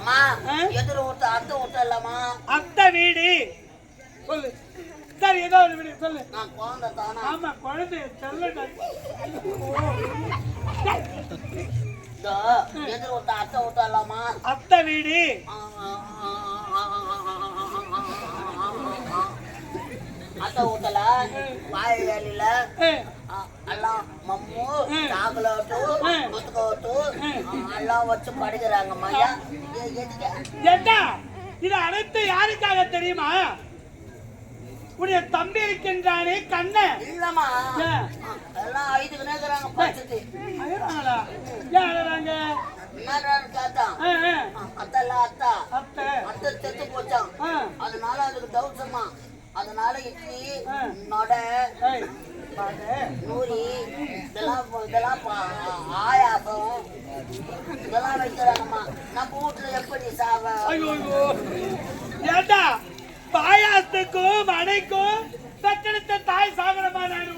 அம்மா எதிர ஊட்ட அத்தை ஊட்ட இல்லம்மா அத்தை வீடு சொல்லு. சரி ஏதோ ஒரு வீடு சொல்லு. நான் குழந்தை தானா? ஆமா குழந்தை சொல்லடா. எதிர ஊட்ட அத்தை ஊட்ட இல்லம்மா அத்தை வீடு அத்தை ஊட்டல வாய் வேலையில எல்லாம் மம்மு சாக்லேட்டு புத்துக்கோட்டு எல்லாம் வச்சு படிக்கிறாங்கம்மா. ஏண்டா இது அனைத்து யாருக்காக தெரியுமா? உடைய தம்பி இருக்கின்றானே கண்ணன். இல்லம்மா எல்லாம் ஐதுக்கு நேக்குறாங்க படிச்சுட்டு. அழறாங்களா? ஏன் அழறாங்க? என்னன்னு கேட்டான். அத்தெல்லாம் அத்தா அத்தை அத்தை செத்து போச்சான். அதனால அதுக்கு தவுசமா. அதனால இட்லி நொடை நூறி இதெல்லாம் ஆயாசம் இதெல்லாம் வைக்கிறாங்கம்மா. நம்ம வீட்டுல எப்படி சாவ? ஏண்டா பாயாசத்துக்கும் மனைக்கும் பெற்றெடுத்த தாய் சாகரமா நான்